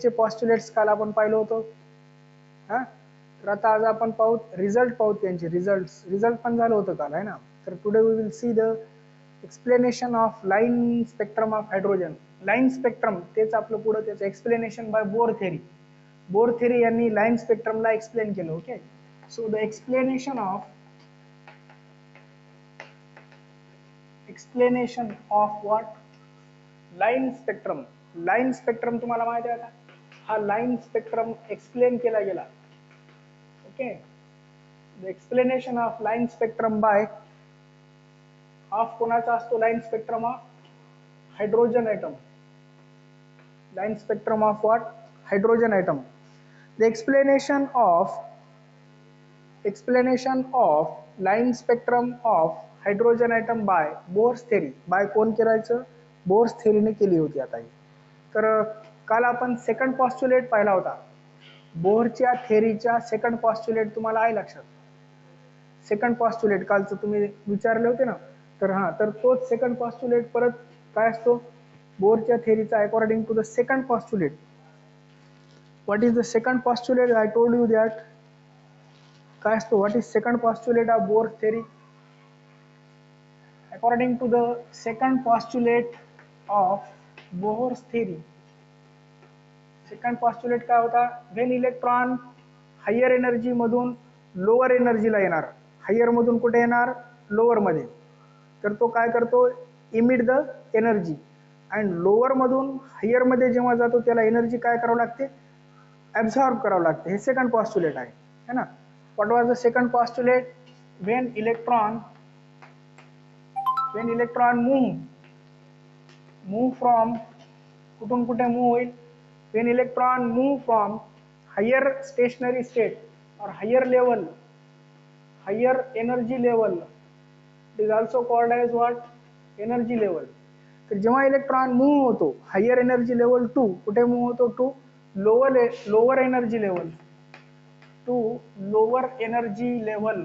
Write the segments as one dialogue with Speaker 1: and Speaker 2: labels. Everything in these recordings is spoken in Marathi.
Speaker 1: चे पॉस्ट्युलेट्स काल आपण पाहिलं होतं. हा, तर आता आज आपण पाहू रिझल्ट पाहू त्यांचे रिझल्ट पण झालं होतं काल आहे ना. तर today we will see the explanation of line spectrum of hydrogen. Line spectrum तेच आपलं पुढे त्याचं explanation by Bohr theory. Bohr theory यांनी लाईन स्पेक्ट्रमला एक्सप्लेन केलं. Okay, so the explanation of what line spectrum. Line spectrum तुम्हाला माहिती आहे का? हा लाईन स्पेक्ट्रम एक्सप्लेन केला गेला. Okay, the explanation of line spectrum by of कोणाचा असतो line spectrum of hydrogen atom. Line spectrum of what hydrogen atom. The explanation of line spectrum of hydrogen atom by Bohr's theory. By कोण करायचं? बोर्स थेरीने केली होती. आता तर काल आपण सेकंड पॉस्ट्युलेट पाहिला होता. बोरच्या थेरीच्या सेकंड पॉस्ट्युलेट तुम्हाला आहे लक्षात? सेकंड पॉस्ट्युलेट कालचं तुम्ही विचारले होते ना. तर हा, तर तोच सेकंड पॉस्ट्युलेट परत काय असतो बोरच्या थेरीचा according to the second postulate. What is the second postulate? I told you that. काय असतो? What is second postulate of Bohr theory? According to the second postulate of Bohr's theory, second postulate काय होता? व्हेन इलेक्ट्रॉन हायर एनर्जी मधून लोअर एनर्जीला येणार. हायर मधून कुठे येणार? लोअर मध्ये. तर तो काय करतो? Emit the energy. And lower मधून हायर मध्ये जेव्हा जातो त्याला एनर्जी काय करावं लागते? ॲब्झॉर्ब करावं लागते. हे सेकंड पॉस्ट्युलेट आहे है ना. What was the second postulate? When electron move from, कुठून कुठे मूव होईल? when electron move from higher stationary state or higher energy level, it is also called as what? Energy level. तर जेव्हा इलेक्ट्रॉन मूव्ह होतो हायर एनर्जी लेवल टू कुठे मूव्ह होतो? To lower energy level.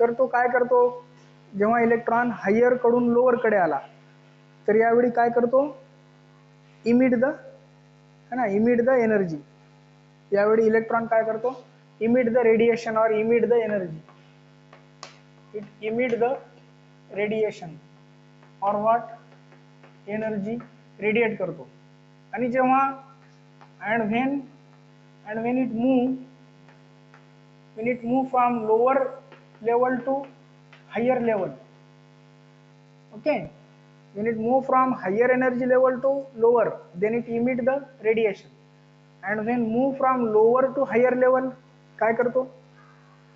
Speaker 1: तर तो काय करतो? जेव्हा इलेक्ट्रॉन हायर कडून लोअर कडे आला तर यावेळी काय करतो? Emit the energy. यावेळी इलेक्ट्रॉन काय करतो? इमिट द रेडिएशन और emit the energy. It emit the radiation और व्हॉट? एनर्जी रेडिएट करतो. आणि जेव्हा and when it move from lower level to higher level. Okay, when it move from higher energy level to lower, then it emit the radiation. And when move from lower to higher level, काय करतो?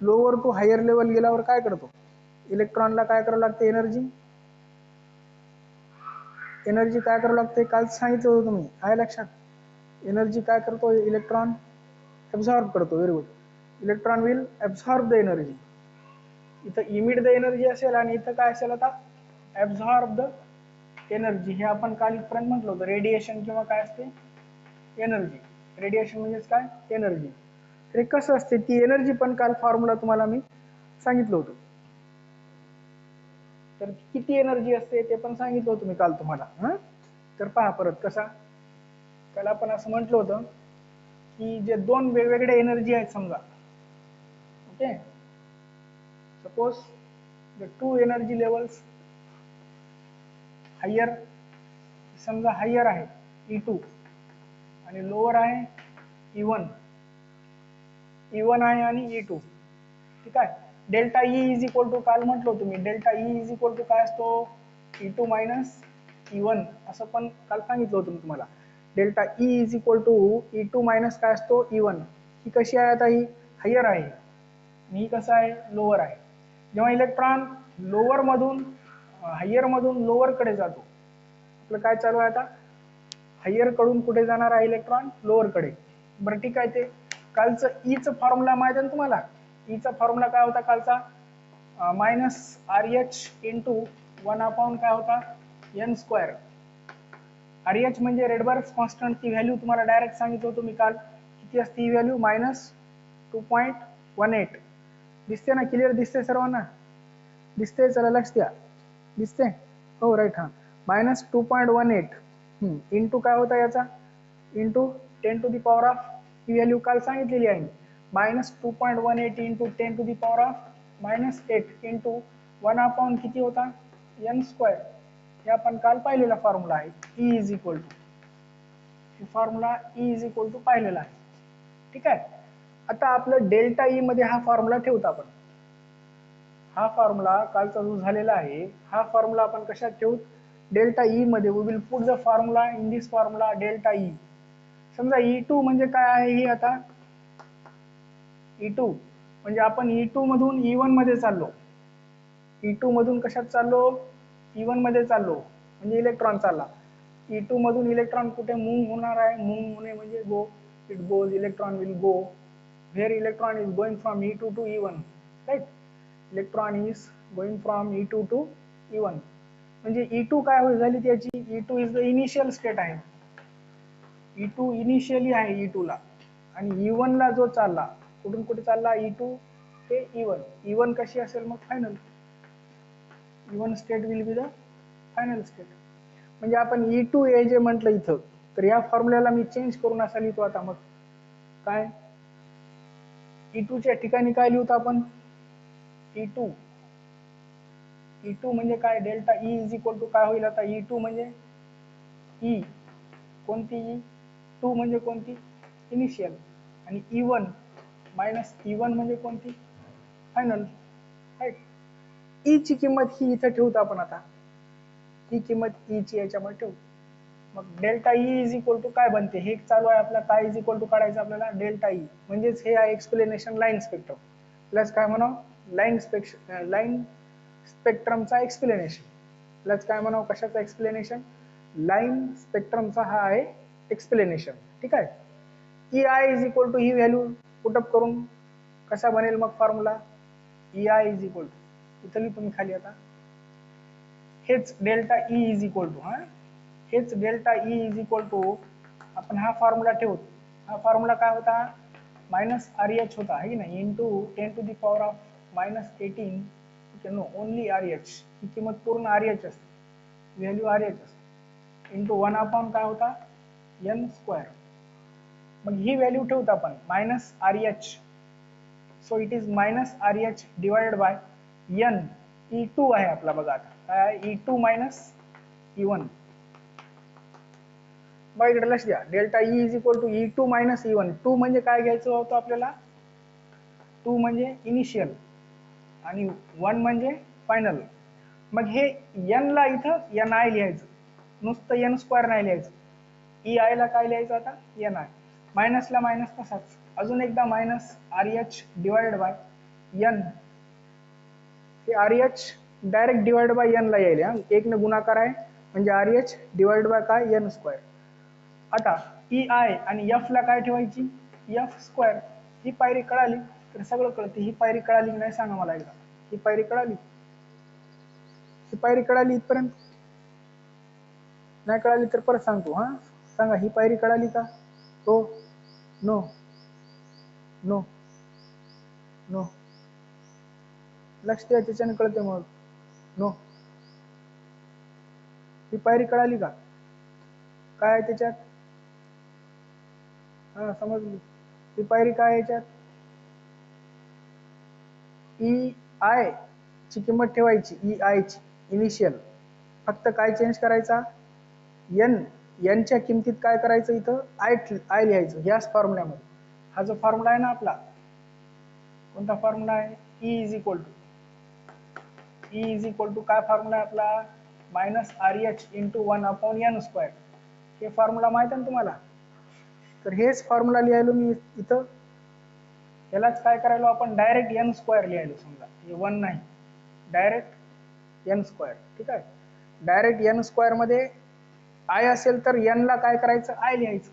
Speaker 1: लोअर टू हायर लेवल गेल्यावर काय करतो? इलेक्ट्रॉनला काय करावं लागते? एनर्जी काय करावं लागते? काल सांगितलं होतं तुम्ही, आहे लक्षात? एनर्जी काय करतो? इलेक्ट्रॉन ॲब्झॉर्ब करतो. Very good. Electron will absorb the energy. इथं इमिट द एनर्जी असेल आणि इथं काय असेल? आता ॲब्झॉर्ब द एनर्जी. हे आपण काल इथपर्यंत म्हटलं होतं. रेडिएशन किंवा काय असते? एनर्जी. रेडिएशन म्हणजेच काय? एनर्जी. तर कसं असते ती एनर्जी पण काल फॉर्म्युला तुम्हाला मी सांगितलं होतं. तर किती एनर्जी असते ते पण सांगितलं होतं मी काल तुम्हाला. तर पहा परत कसा. काल आपण असं म्हटलं होतं की जे दोन वेगवेगळे एनर्जी आहेत समजा. Okay, suppose the two energy levels higher, समजा हायर आहे E2 आणि लोअर आहे E1 आहे आणि E2. ठीक आहे. Delta E is equal to, काल म्हटलो तुम्ही delta E is equal to काय असतो? E2 मायनस E1 असं पण काल सांगितलं होतं तुम्हाला. Delta E is equal to E2 मायनस काय असतो? E1. ही कशी आहे? आता ही हायर आहे आणि ही कसं आहे? लोअर आहे. जेव्हा इलेक्ट्रॉन लोअर मधून हायर मधून लोअर कडे जातो, आपलं काय चालू आहे आता? हायर कडून कुठे जाणार आहे इलेक्ट्रॉन? लोअर कडे. बरं ठीक आहे. ते कालचं ईचं फॉर्म्युला माहिती आहे तुम्हाला? ईचा फॉर्म्युला काय होता कालचा? मायनस RH इंटू 1/, काय होता? n². RH म्हणजे रेडबर्ग कॉन्स्टंट. ती व्हॅल्यू तुम्हाला डायरेक्ट सांगितलं होतं मी काल. किती असते ही व्हॅल्यू? -2.18. दिसते ना? क्लिअर दिसते सर्वांना? दिसते? चला लक्ष द्या. दिसते? हो, राईट. हां, -2.18 इंटू काय होता याचा, इंटू 10⁻⁴ ही व्हॅल्यू काल सांगितलेली आहे. -2.18 इंटू 10⁻⁻⁻8 इंटू 1 किती होता, n². हे आपण काल पाहिलेला फॉर्म्युला आहे. E is equal to formula E is equal to पाहिलेला आहे. ठीक आहे. आता आपलं डेल्टा ई मध्ये हा फॉर्म्युला ठेवतो आपण. हा फॉर्म्युला कालचा जो झालेला आहे, हा फॉर्म्युला आपण कशात ठेवू, डेल्टा ई मध्ये. We will put the formula in this formula delta E. समजा E2 म्हणजे काय आहे, ही आता E2 म्हणजे आपण E2 मधून E1 मध्ये चाललो. E2 मधून कशात चाललो, E1 मध्ये चाललो, म्हणजे इलेक्ट्रॉन चालला. E2 मधून इलेक्ट्रॉन कुठे मूव्ह होणार आहे, मूव्ह होणे म्हणजे go, it goes, electron will go. Where electron is going from E2 to E1, right? Electron is going from E2 to E1. म्हणजे E2 काय होईल झाली त्याची, E2 is the initial state आहे. E2 इनिशियली आहे E2 ला, आणि E1 ला जो चालला, कुठून कुठे चालला, E2 ते E1. E1 कशी असेल मग, final. E1 state will be the final state. म्हणजे आपण E2 हे जे म्हटलं इथं, तर या फॉर्म्युल्याला मी चेंज करून असा लिहितो आता. मग काय, E2 च्या ठिकाणी काय लिहूत आपण, E2 म्हणजे काय, delta E is equal to काय होईल आता, E2 म्हणजे E कोणती, E2 म्हणजे कोणती, इनिशियल, आणि E1 मायनस E1 म्हणजे कोणती, फायनल, राईट. E ची किंमत ही इथे ठेवतो आपण आता. ही किंमत E ची याच्यामध्ये ठेवू. मग delta E is equal to काय बनते, हे चालू आहे आपला, काय इज इक्वल टू काढायचं आपल्याला, डेल्टा E. म्हणजेच हे आहे एक्सप्लेनेशन लाईन स्पेक्ट्रम, प्लस काय म्हणावं, लाईन स्पेक्ट्रमचा एक्सप्लेनेशन, प्लस काय म्हणावं, कशाचा एक्सप्लेनेशन, लाईन स्पेक्ट्रमचा हा आहे एक्सप्लेनेशन. ठीक आहे. EI इज इक्वल टू ही व्हॅल्यू पुटअप करून कसा बनेल मग formula, EI is equal to, इथली तुम्ही खाली आता, हेच delta E is equal to, हेच delta E is equal to, आपण हा फॉर्म्युला ठेवतो. हा फॉर्म्युला काय होता, -RH होता, है की नाही, इंटू 10⁻⁻18, नो ओनली RH, ही किंमत पूर्ण RH असते, व्हॅल्यू RH असते, इंटू 1 काय होता, n². मग ही व्हॅल्यू ठेवतो आपण -RH, so it is -RH divided by n. E2 आहे आपला, बघा आता काय आहे, E2 मायनस E1. बघा इकडे लक्ष द्या, delta E is equal to E2 minus E1. 2 म्हणजे काय घ्यायचं होतं आपल्याला, 2 म्हणजे इनिशियल आणि 1 म्हणजे फायनल. मग हे n ला इथं ni लिहायचं, नुसतं n² नाही लिहायचं. EI ला काय लिहायचं आता, ni. मायनसला मायनस तसाच, अजून एकदा -RH डिवाइडेड बाय n. हे RH direct divide by n ला येईल, एक ने गुणाकार आहे, म्हणजे RH डिवाइड बाय काय, n². आता EI आणि F ला काय ठेवायची, f². ही पायरी कळाली तर सगळं कळते. ही पायरी कळाली की नाही सांगा मला एकदा, ही पायरी कळाली, ही पायरी कळाली इथपर्यंत, नाही कळाली तर परत सांगतो. सांगा, ही पायरी कळाली का, हो, नो, नो, नो, लक्ष द्या, त्याच्याने कळते मग, नो. ही पायरी कळाली का, काय आहे त्याच्यात, समजली. ही पायरी काय आहे याच्यात, EI ची किंमत ठेवायची, EI ची इनिशियल, फक्त काय चेंज करायचा, n च्या किमतीत काय करायचं, इथं I लिहायचं याच फॉर्म्युल्यामध्ये. हा जो फॉर्म्युला आहे ना आपला, कोणता फॉर्म्युला आहे, E इज इक्वल टू काय फॉर्म्युला आहे आपला, -RH इंटू 1/n². हे फॉर्म्युला माहित आहे ना तुम्हाला, तर हेच फॉर्म्युला लिहायलो मी इथं. यालाच काय करायलो आपण, डायरेक्ट n² लिहायलो. समजा हे 1 नाही, डायरेक्ट n². ठीक आहे. डायरेक्ट n² मध्ये I असेल तर n ला काय करायचं, I लिहायचं.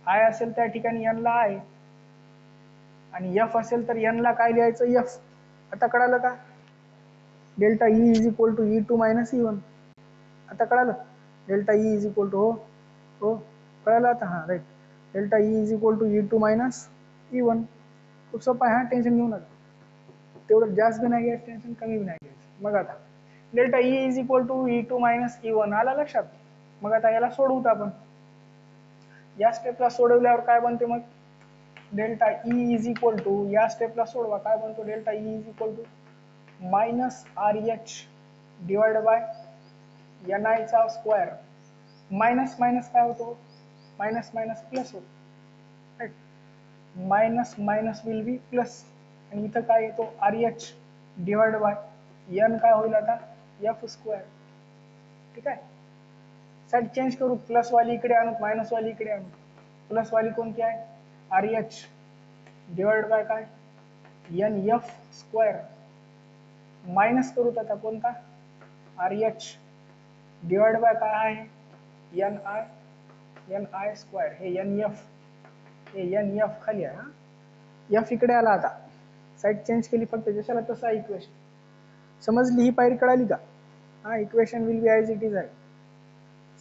Speaker 1: I असेल त्या ठिकाणी n ला I, आणि F असेल तर n ला काय लिहायचं, F. आता कळालं का, delta E is equal to E2 minus E1. आता कळालं, delta E is equal to, हो कळालं आता, right, delta E is equal to E2 minus E1. खूप सोपं आहे, टेन्शन घेऊ नका. तेवढं जास्त बी नाही घ्यायचं टेन्शन, कमी बी नाही घ्यायचं. मग आता delta E is equal to E2 minus E1 आला लक्षात. मग आता याला सोडवू आपण. या स्टेपला सोडवल्यावर काय बनते मग delta E is equal to या स्टेपला सोडवा काय बनतो delta E is equal to minus RH divide by Ni चा स्क्वेअर. मायनस मायनस काय होतो मायनस मायनस प्लस होतो right. Minus minus will be plus आणि इथं काय येतो RH डिवाइड बाय n काय होईल आता f स्क्वेअर. ठीक आहे. साइड चेंज करू प्लस वाली इकडे आणू मायनस वाली इकडे आणू. प्लस वाली कोणती आहे RH डिवाइड बाय काय NF स्क्वेअर. मायनस करू आता कोणता RH डिवाइड बाय काय आहे NI स्क्वेअर. हे NF खाली आहे हा F इकडे आला. आता साइड चेंज केली फक्त जशाला तसा इक्वेशन. समजली ही पायरी कळाली का. हा equation will be as it is आहे.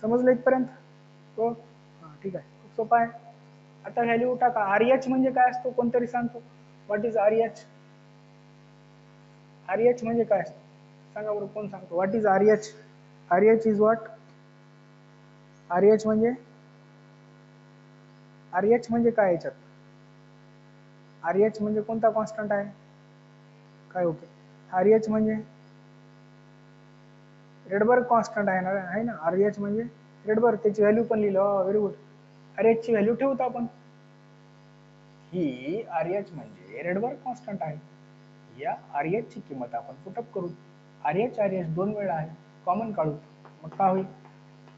Speaker 1: समजलं इथपर्यंत हो हां ठीक आहे. खूप सोपा आहे. आता व्हॅल्यू टाका. RH म्हणजे काय असतो कोणतरी सांगतो व्हॉट इज RH. RH म्हणजे काय असतो सांगा बरं कोण सांगतो what is RH. RH is what RH म्हणजे काय याच्यात RH म्हणजे कोणता कॉन्स्टंट आहे काय ओके. RH म्हणजे रेडबर्ग कॉन्स्टंट आहे ना RH म्हणजे रेडबर्ग. त्याची व्हॅल्यू पण लिहिलं व्हेरी गुड. RH ची व्हॅल्यू ठेवतो आपण. ही RH म्हणजे रेडबर्ग कॉन्स्टंट आहे. या RH ची किंमत आपण पुटअप करू. RH दोन वेळा आहे कॉमन काढू. मग काय होईल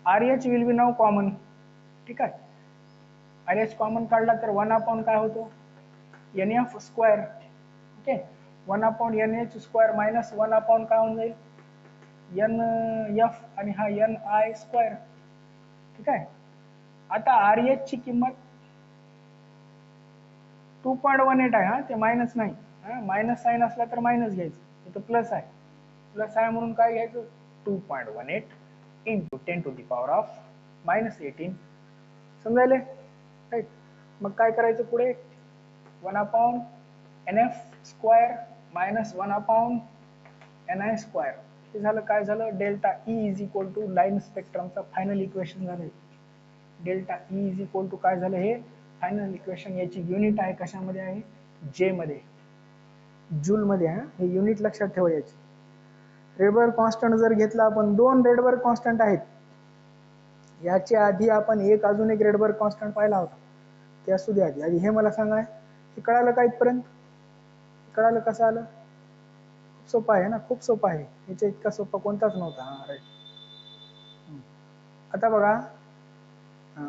Speaker 1: RH will be now common. ठीक आहे. RH कॉमन काढला तर 1 काय होतो NF square. Okay 1/NH square minus 1 काय होऊन जाईल NF आणि हा NI स्क्वेअर. ठीक आहे. आता RH ची किंमत 2.18 आहे हा ते मायनस नाही. मायनस साइन असला तर मायनस घ्यायचं इथं प्लस आहे. प्लस आहे म्हणून काय घ्यायचं 2.18 इंटू 10⁻⁻18. समजायले राईट. मग काय करायचं पुढे 1/NF square minus 1/NI square. हे झालं काय झालं delta E is equal to line स्पेक्ट्रमचा फायनल इक्वेशन झालं. Delta E is equal to काय झालं हे फायनल इक्वेशन. याची युनिट आहे कशामध्ये आहे जे मध्ये जूल मध्ये आहे. हे युनिट लक्षात ठेवा याची. रेडबर्ग कॉन्स्टंट जर घेतला आपण दोन रेडबर्ग कॉन्स्टंट आहेत. याच्या आधी आपण अजून एक रेडबर्ग कॉन्स्टंट पाहिला होता ते असू दे आधी. हे मला सांगा हे कळालं का इथपर्यंत. कळालं कसं आलं. खूप सोपा आहे ना खूप सोपा आहे. याच्या इतका सोपा कोणताच नव्हता. हा राईट. आता बघा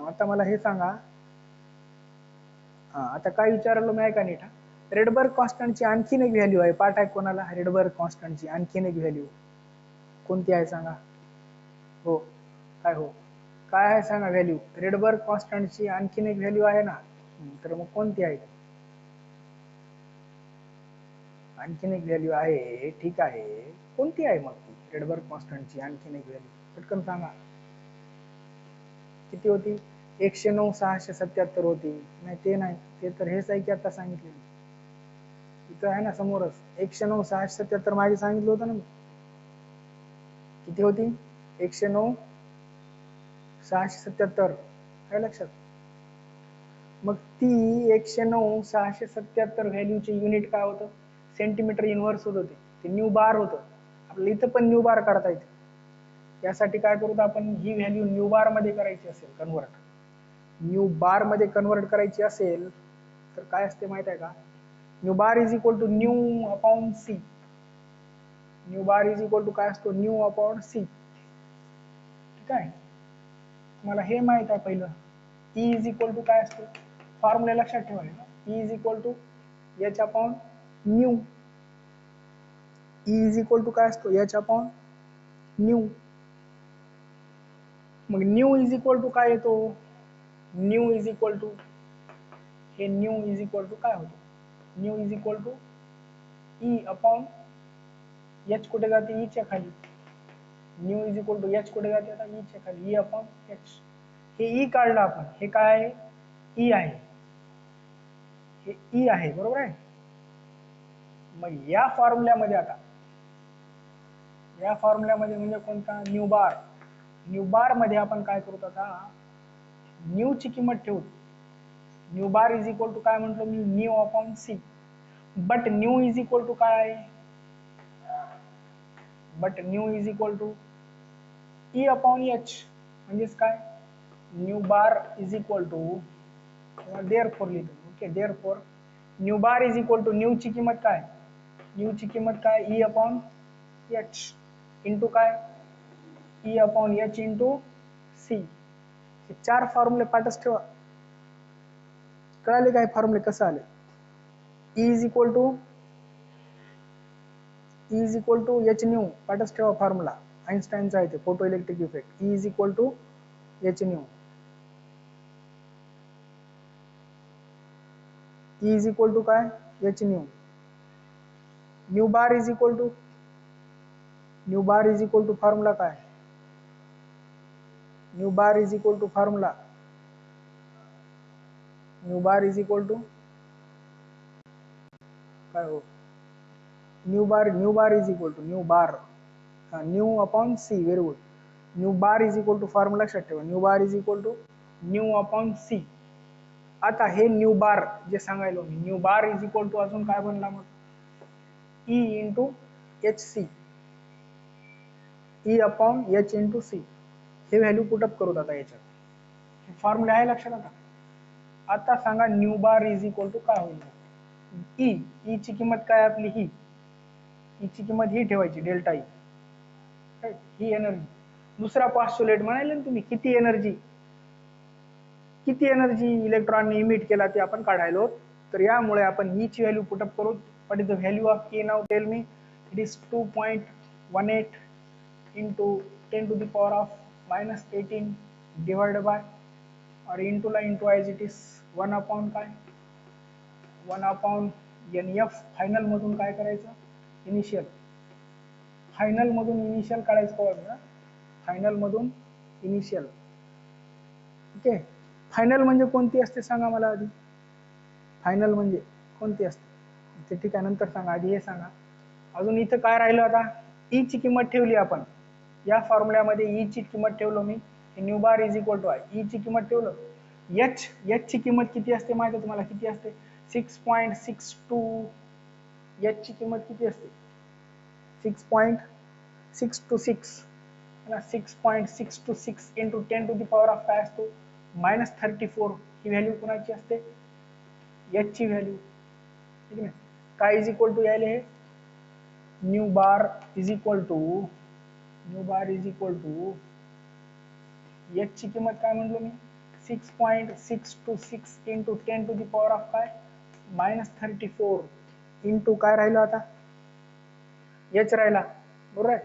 Speaker 1: आता मला हे सांगा आता काय विचारलं मी ऐका नीट. रेडबर्ग कॉन्स्टंटची आणखीन एक व्हॅल्यू आहे. पाठ आहे कोणाला रेडबर्ग कॉन्स्टंटची आणखीन एक व्हॅल्यू कोणती आहे सांगा. हो काय हो काय आहे सांगा व्हॅल्यू. रेडबर्ग कॉन्स्टंटची आणखीन एक व्हॅल्यू आहे ना. तर मग कोणती आहे आणखीन एक व्हॅल्यू आहे. ठीक आहे कोणती आहे मग ती रेडबर्ग कॉन्स्टंटची आणखीन एक व्हॅल्यू पटकन सांगा. किती होती 109,677 होती. नाही ते नाही ते तर हेच आहे की आता सांगितले इथं आहे ना समोरच 109,677 मागे सांगितलं होतं ना. किती होती 109,677 काय लक्षात. मग ती 109,677 व्हॅल्यूचे युनिट काय होतं सेंटीमीटर इनव्हर्स होत होते. ते न्यू बार होतं. आपल्याला इथं पण न्यू बार काढता येते. यासाठी काय करू आपण ही व्हॅल्यू न्यू बार मध्ये करायची असेल कन्वर्ट. न्यू बार मध्ये कन्वर्ट करायची असेल तर काय असते माहित आहे का nu bar is equal to nu upon C. Nu bar is equal to काय असतो न्यू अपॉन सी. ठीक आहे. मला हे माहित आहे पहिलं ई इज इक्वल टू काय असतो फॉर्म्युला लक्षात ठेवायला. E is equal to H upon nu. E is equal to काय असतो एच अपॉन न्यू. मग न्यू इज इक्वल टू काय येतो न्यू इज इक्वल टू हे न्यू इज इक्वल टू काय होतो nu is equal to E upon H कुठे जाते ई च्या खाली. Nu is equal to H कुठे जाते आता ई च्या खाली ई अपॉन एच. हे ई काढलं आपण हे काय आहे ई आहे. हे ई आहे बरोबर आहे. मग या फॉर्म्युल्यामध्ये आता या फॉर्म्युल्यामध्ये म्हणजे कोणता, न्यू बार. न्यू बार मध्ये आपण काय करू आता, न्यू ची किंमत ठेवू. Nu bar is equal to काय म्हटलं मी, nu upon C. But nu is equal to काय आहे, but nu is equal to E upon H. म्हणजेच काय, nu bar is equal to, therefore लिहितो. Okay, therefore nu bar is equal to, nu ची किंमत काय, न्यू ची किंमत काय, ई अपॉन एच इंटू काय, E upon H into C. हे 4 फॉर्म्युले पाठच ठेवा. कळाले काय फॉर्म्युले कसं आले. E is equal to H nu पाठच ठेवा फॉर्म्युला. आइन्स्टाईनचा आहे ते, photo electric effect. E is equal to H nu. E is equal to काय, H nu. Nu bar is equal to formula काय, nu bar is equal to formula, nu bar is equal to काय हो, nu bar is equal to nu upon C. Very good. Nu bar is equal to formula लक्षात ठेवा, new bar is equal to nu upon C. आता हे न्यू बार जे सांगायलो मी, nu bar is equal to अजून काय बनला मग, E into H C, E upon H into C. हे व्हॅल्यू पुटअप करू आता याच्यात. फॉर्म्युला आहे लक्षात आता. आता सांगा nu bar is equal to काय होईल, ई ची किंमत काय आपली, ही ई ची किंमत ही ठेवायची, डेल्टा ई. ही एनर्जी. दुसरा पॉस्ट्युलेट म्हणाले ना तुम्ही, किती एनर्जी इलेक्ट्रॉनने इमिट केला ते आपण काढायलो. तर यामुळे आपण ई ची व्हॅल्यू पुटअप करू. What is the value of K now, tell me. It is 2.18 into 10 to the power of -18 divided by, or into ला into as it is 1 upon काय, 1 upon NF. फायनल मधून काय करायचं, इनिशियल. फायनल मधून इनिशियल काढायचं का, फायनल मधून इनिशियल. ओके, फायनल म्हणजे कोणती असते सांगा मला आधी, फायनल म्हणजे कोणती असते ते, ठीक आहे नंतर सांगा, आधी हे सांगा. अजून इथं काय राहिलं आता, ई ची किंमत ठेवली आपण या फॉर्म्युल्यामध्ये. ई ची किंमत ठेवलो मी, nu bar is equal to आहे, ई ची किंमत ठेवलं. एच ची किंमत किती असते माहिती आहे तुम्हाला, किती असते, 6.62. एच ची किंमत किती असते, 6.626. 6.626 into 10 to the power of काय असतो, -34. ही व्हॅल्यू कोणाची असते, एच ची व्हॅल्यू. ठीक आहे, काय इज इक्वल टू यायला, हे nu bar is equal to H ची किंमत काय म्हणलो मी, 6.626 into 10 to the power of काय, -34 इंटू काय राहिलं आता, एच राहिला. बरोबर आहे,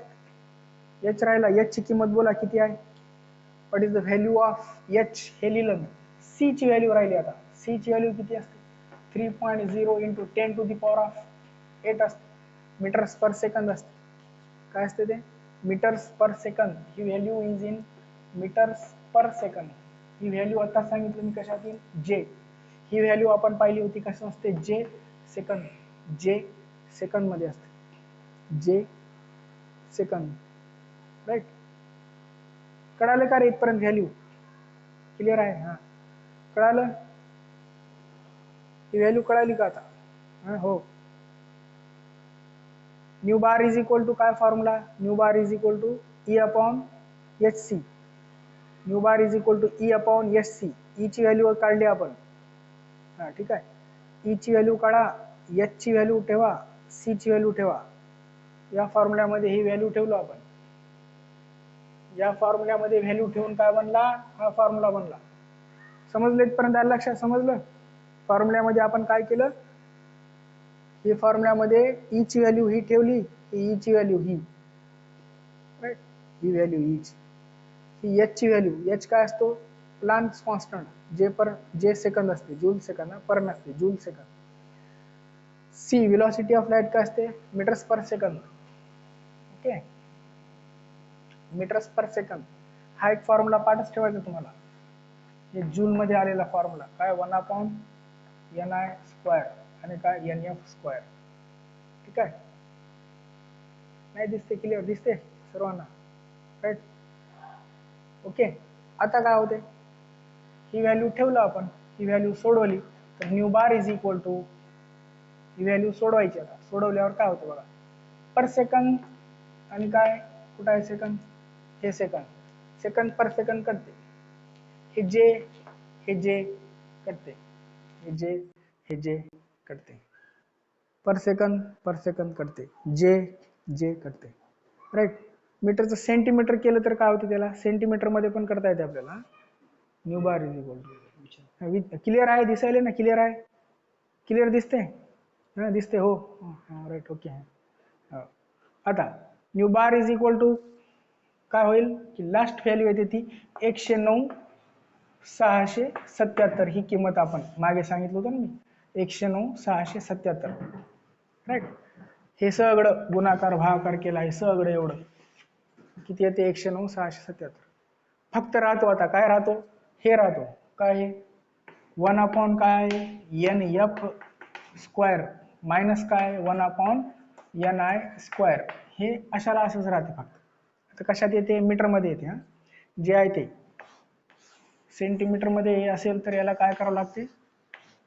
Speaker 1: एच राहिला. एच ची किंमत बोला किती आहे, what is the value of H, हे लिहिलं. सी ची व्हॅल्यू राहिली. आता सी ची व्हॅल्यू किती असते, 3.0 into 10 to the power of 8 असते, मीटर्स पर सेकंद असते. काय असते ते, मीटर्स पर सेकंद. ही value is in metres per second. ही व्हॅल्यू आता सांगितलं मी कशात येईल, जे. ही व्हॅल्यू आपण पाहिली होती कसं असते, जे सेकंद. जे सेकंद मध्ये असते, जे सेकंद. राईट, कळालं का रे इथपर्यंत, व्हॅल्यू क्लिअर आहे. हा कळालं, ही व्हॅल्यू कळाली का आता. हो, nu bar is equal to काय formula, nu bar is equal to E upon H C. Nu bar is equal to E upon H C. E ची व्हॅल्यू काढली आपण. हा ठीक आहे, ई ची व्हॅल्यू काढा, एच ची व्हॅल्यू ठेवा, सी ची व्हॅल्यू ठेवा. या फॉर्म्युल्यामध्ये ही व्हॅल्यू ठेवलो आपण. या फॉर्म्युल्यामध्ये व्हॅल्यू ठेवून काय बनला, हा फॉर्म्युला बनला. समजलं इथपर्यंत, आलं लक्षात, समजलं. फॉर्म्युल्यामध्ये आपण काय केलं, ही फॉर्म्युल्यामध्ये ई ची व्हॅल्यू ही ठेवली, ई ची व्हॅल्यू ही, राईट, ही व्हॅल्यू ई ची. ही एच ची व्हॅल्यू, एच काय असतो, प्लॅंक्स कॉन्स्टंट. जे सेकंद असते, जूल सेकंद, पर नसते, joule second. C velocity of light काय असते, metres per second. Okay, metres per second. हा एक फॉर्म्युला पाठच ठेवायचा तुम्हाला. हे जूल मध्ये आलेला फॉर्म्युला काय, 1/ni² आणि काय, NF². ठीक आहे, नाही दिसते, क्लिअर दिसते सर्वांना, राईट? ओके. आता काय होते, ही व्हॅल्यू ठेवलं आपण, ही व्हॅल्यू सोडवली तर nu bar is equal to, ही व्हॅल्यू सोडवायची. आता सोडवल्यावर काय होतं बघा, पर सेकंद आणि काय, कुठं आहे सेकंद, हे सेकंद, सेकंद पर सेकंद करते, हे जे करते, हे जे करते, पर सेकंद करते, जे करते, राईट? मीटरचं सेंटीमीटर केलं तर काय होतं, त्याला सेंटीमीटर मध्ये पण करता येते आपल्याला. Nu bar is equal to, clear आहे, दिसायले ना, क्लिअर आहे, क्लिअर दिसते, हां दिसते, हो राईट, ओके. आता nu bar is equal to काय होईल की लास्ट व्हॅल्यू येते ती 109,677, ही किंमत आपण मागे सांगितलं होतं ना मी, 109,677, राईट? हे सगळं गुणाकार भागाकार केला, हे सगळं एवढं किती येते, 109,677. फक्त राहतो आता काय राहतो, हे राहतो काय, हे 1 काय एन एफ स्क्वेअर मायनस काय 1/ni स्क्वेअर, हे अशाला असंच राहते फक्त. आता कशात येते, मीटर मध्ये येते. जे आहे ते सेंटीमीटर मध्ये असेल तर याला काय करावं लागते,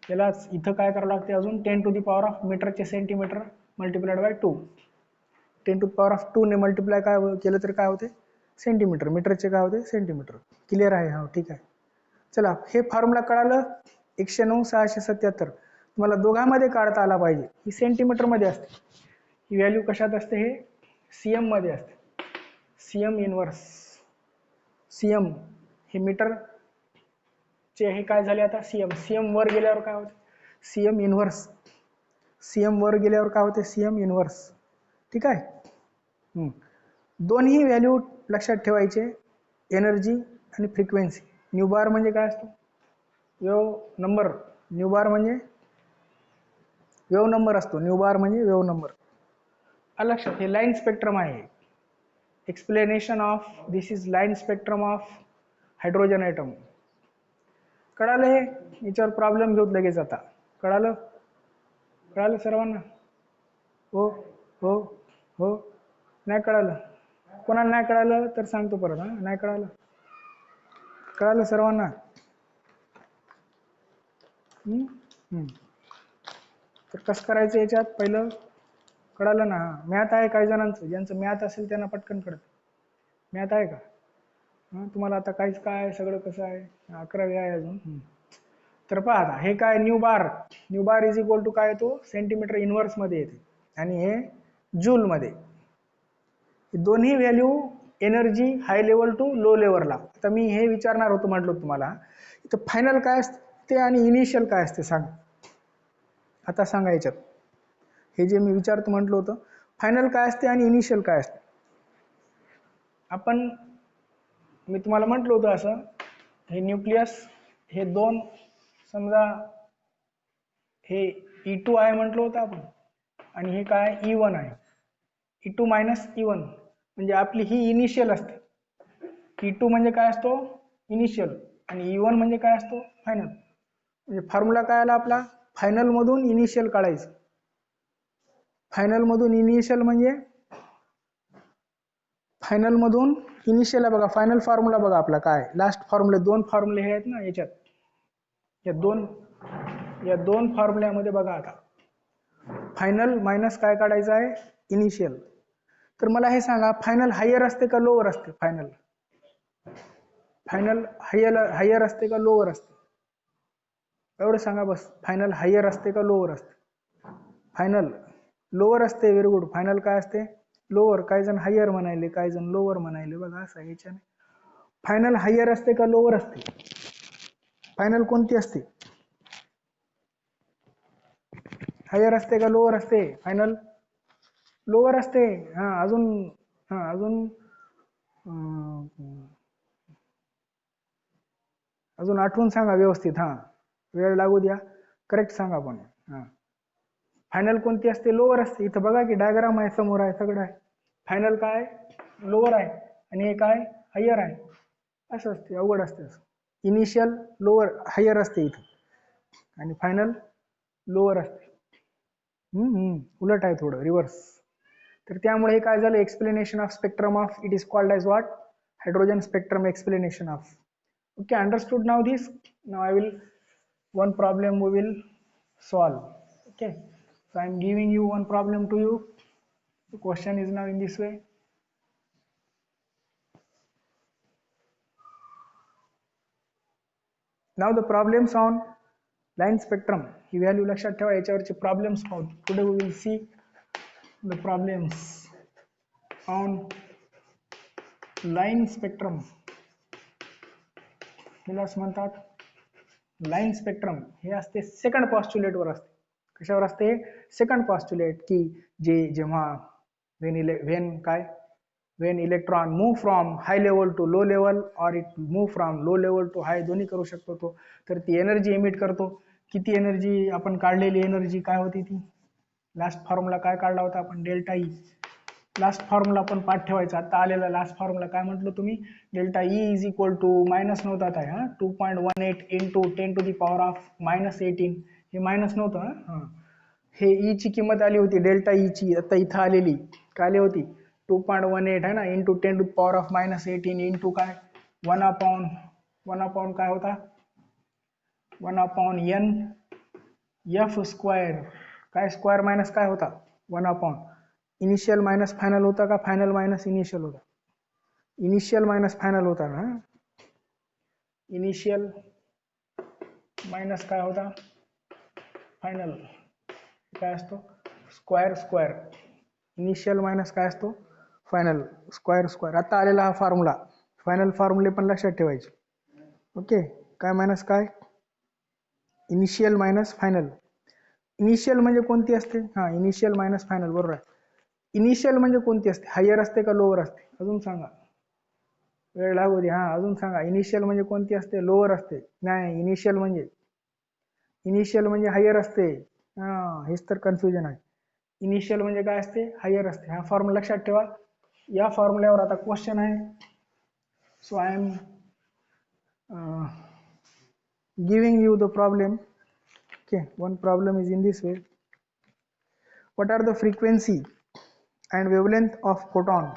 Speaker 1: याला इथं काय करावं लागते अजून, 10 टू द पॉवर ऑफ मीटरचे centimetre multiplied by 2, 10 to the power of 2 ने मल्टिप्लाय काय केलं तर काय होते, सेंटीमीटर, मीटरचे काय होते सेंटीमीटर. क्लिअर आहे, हो ठीक आहे. चला, हे फॉर्म्युला कळालं, 109,677 तुम्हाला दोघांमध्ये काढता आला पाहिजे. ही सेंटीमीटर मध्ये असते, ही व्हॅल्यू कशात असते, हे सीएम मध्ये असते, सीएम इनवर्स. सीएम हे मीटर चे हे काय झाले आता, सीएम वर गेल्यावर काय होते, सीएम इनवर्स, सीएम वर गेल्यावर काय होते, सीएम इनवर्स, ठीक आहे. दोन्ही व्हॅल्यू लक्षात ठेवायचे, एनर्जी आणि फ्रिक्वेन्सी. न्यू बार म्हणजे काय असतो, वेव्ह नंबर, न्यू बार म्हणजे वेव्ह नंबर असतो, न्यू बार म्हणजे वेव्ह नंबर. लक्षात, हे लाईन स्पेक्ट्रम आहे, explanation of this is line spectrum of hydrogen atom. कळालं हे, याच्यावर प्रॉब्लेम घेऊत लगेच आता, कळालं, कळालं सर्वांना, हो हो हो, नाही कळालं, कोणाला नाही कळालं तर सांगतो परत, हां नाही कळालं, कळालं सर्वांना. तर कसं करायचं याच्यात, पहिलं कळालं ना, मॅथ आहे काही जणांचं, ज्यांचं मॅथ असेल त्यांना पटकन कळतं. मॅथ आहे का, तुम्हाला आता काहीच काय सगळं कसं आहे, 11वी आहे अजून. तर पहा आता, हे काय nu bar is equal to काय येतो, सेंटीमीटर इनवर्स मध्ये येते, आणि हे जूल मध्ये. दोन्ही value energy high level to low लेवलला. आता मी हे विचारणार होतो, म्हटलं तुम्हाला इथं फायनल काय असते आणि इनिशियल काय असते, सांग आता, सांगा याच्यात. हे जे मी विचारतो म्हटलं होतं, फायनल काय असते आणि इनिशियल काय असते. आपण, मी तुम्हाला म्हटलं होतं असं, हे न्यूक्लियस, हे दोन, समजा हे E2 आहे म्हटलं होतं आपण, आणि हे काय E1 आहे, E2 मायनस E1 म्हणजे आपली ही इनिशियल असते. E2 म्हणजे काय असतो, इनिशियल, आणि E1 म्हणजे काय असतो, फायनल. म्हणजे फॉर्म्युला काय आला आपला, फायनल मधून इनिशियल काढायचं. फायनल मधून इनिशियल म्हणजे, फायनल मधून इनिशियल आहे बघा, फायनल फॉर्म्युला बघा आपला काय, लास्ट फॉर्म्युले, दोन फॉर्म्युले हे आहेत ना याच्यात, या दोन फॉर्म्युल्यामध्ये बघा आता, फायनल मायनस काय काढायचं आहे, इनिशियल. तर मला हे सांगा, फायनल हायर असते का लोअर असते, फायनल हायर असते का लोअर असते, एवढं सांगा बस. फायनल हायर असते का लोअर असते, फायनल लोअर असते, व्हेरी गुड. फायनल काय असते, लोअर, काही जण हायर म्हणायले, काही जण लोअर म्हणायले, बघा असं याच्याने. फायनल हायर असते का लोअर असते, फायनल कोणती असते, हायर असते का लोअर असते, फायनल लोअर असते. अजून आठवून सांगा व्यवस्थित, वेळ लागू द्या, करेक्ट सांगा पण. फायनल कोणती असते, लोअर असते. इथं बघा की डायग्राम आहे, समोर आहे, सगळं आहे. फायनल काय लोअर आहे आणि हे काय हायर आहे, असं असते, अवघड असते. इनिशियल लोअर हायर असते इथं, आणि फायनल लोअर असते. उलट आहे थोडं, रिव्हर्स. तर त्यामुळे काय झालं, explanation of spectrum of it is called as what, hydrogen spectrum explanation of. Okay, understood now this? Now I will, one problem we will solve. Okay, so I am giving you one problem to you. The question is now in this way. Now the problems on line spectrum. He value लक्षात ठेवा, याच्यावरचे प्रॉब्लेम्स पाहू. Today we will see the problems on line spectrum. हिलाच म्हणतात लाईन स्पेक्ट्रम. हे असते सेकंड पॉस्ट्युलेट वर असते. कशावर असते? सेकंड पॉस्ट्युलेट, की जे जेव्हा when electron move from high level to low level or it move from low level to high, दोन्ही करू शकतो तो. तर ती एनर्जी एमिट करतो. किती एनर्जी आपण काढलेली एनर्जी काय होती ती? लास्ट फॉर्म्युला काय काढला होता आपण? Delta E. लास्ट फॉर्म्युला आपण पाठ ठेवायचा. आता आलेला लास्ट फॉर्म्युला काय म्हटलं तुम्ही? Delta E is equal to minus नव्हता आता, हा 2.18 into 10 to the power of -18. हे मायनस नव्हतं. हां, हे ई ची किंमत आली होती डेल्टा ई ची. आता इथं आलेली काय आली होती? 2.18 आहे ना, into 10 to the power of -18 into काय 1 अपॉन काय होता? 1 अपॉन एन एफ स्क्वायर. काय स्क्वायर मायनस काय होता? 1 अपॉन इनिशियल मायनस फायनल होता का फायनल मायनस इनिशियल होता? इनिशियल मायनस फायनल होता ना. इनिशियल मायनस काय होता? फायनल. काय असतो? स्क्वायर. इनिशियल मायनस काय असतो? फायनल. स्क्वायर. आता आलेला हा फॉर्म्युला, फायनल फॉर्म्युले पण लक्षात ठेवायचे. ओके, काय मायनस काय? Initial minus final. इनिशियल म्हणजे कोणती असते? हा, इनिशियल मायनस फायनल, बरोबर आहे. इनिशियल म्हणजे कोणती असते? हायर असते का लोअर असते? अजून सांगा, वेळ लागू दे. हा, अजून सांगा, इनिशियल म्हणजे कोणती असते? लोअर असते? नाही, इनिशियल म्हणजे हायर असते. हा, हेच तर कन्फ्युजन आहे. इनिशियल म्हणजे काय असते? हायर असते. हा फॉर्म्युला लक्षात ठेवा. या फॉर्म्युल्यावर आता क्वेश्चन आहे. So I am giving you the problem. Okay, one problem is in this way. What are the frequency and wavelength of photon?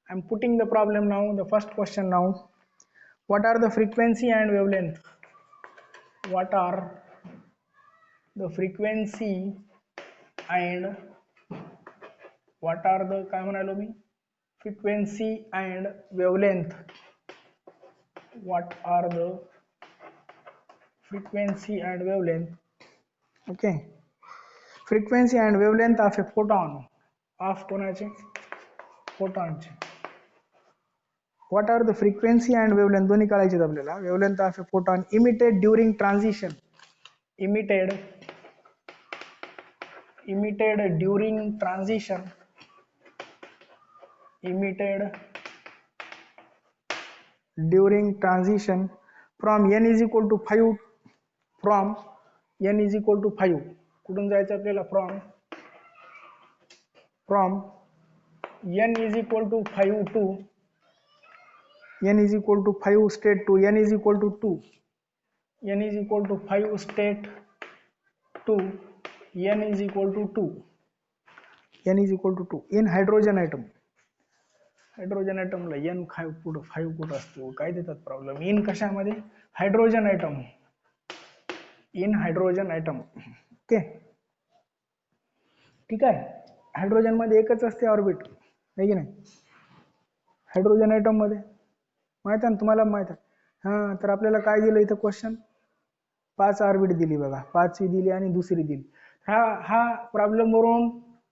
Speaker 1: I am putting the problem now, the first question now. What are the frequency and wavelength? What are the frequency and what are the, काय म्हणालो मी? Frequency and wavelength. What are the frequency and wavelength? Okay. Frequency and wavelength of a photon. Of कोणाचे? फोटॉनचे. What are the frequency and wavelength? दोन्ही काढायचे आपल्याला. Wavelength of a photon emitted during transition. Emitted during transition. Emitted during transition from n is equal to 5. From n is equal to 5. कुठून जायचं आपल्याला? From n is equal to 5 to n is equal to 5 state to n is equal to 2. n is equal to 5 state to n is equal to 2. n is equal to 2 in hydrogen atom. Hydrogen ॲटमला n 5 कुठं असतो? काय देतात प्रॉब्लेम? इन कशामध्ये? Hydrogen atom. In hydrogen atom. Okay, ठीक आहे. हायड्रोजन मध्ये एकच असते ऑर्बिट, आहे की नाही? हायड्रोजन ॲटम मध्ये माहित आहे ना तुम्हाला? माहित आहे. हा, तर आपल्याला काय दिलं इथं क्वेश्चन? 5 ऑर्बिट दिली बघा, 5वी दिली आणि दुसरी दिली. हा प्रॉब्लेम वरून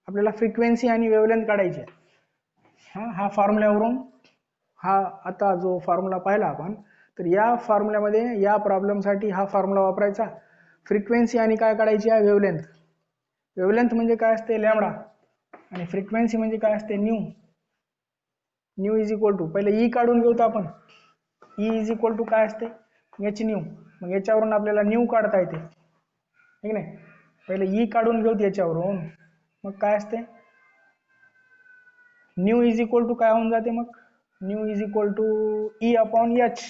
Speaker 1: आपल्याला फ्रिक्वेन्सी आणि वेव्हलेंथ काढायची आहे. हा फॉर्म्युल्यावरून, हा आता जो फॉर्म्युला पाहिला आपण, तर या फॉर्म्युल्यामध्ये या प्रॉब्लेमसाठी हा फॉर्म्युला वापरायचा. फ्रिक्वेन्सी आणि काय काढायची आहे? वेव्हलेंथ. वेव्हलेंथ म्हणजे काय असते? लॅम्बडा. आणि फ्रिक्वेन्सी म्हणजे काय असते? Nu. Nu is equal to, पहिले ई काढून घेऊ आपण. ई इज इक्वल टू काय असते? H nu. मग याच्यावरून आपल्याला न्यू काढता येते, ठीक नाही? पहिले ई काढून घेऊ याच्यावरून, मग काय असते? न्यू इज इक्वल टू काय होऊन जाते? मग nu is equal to E upon H,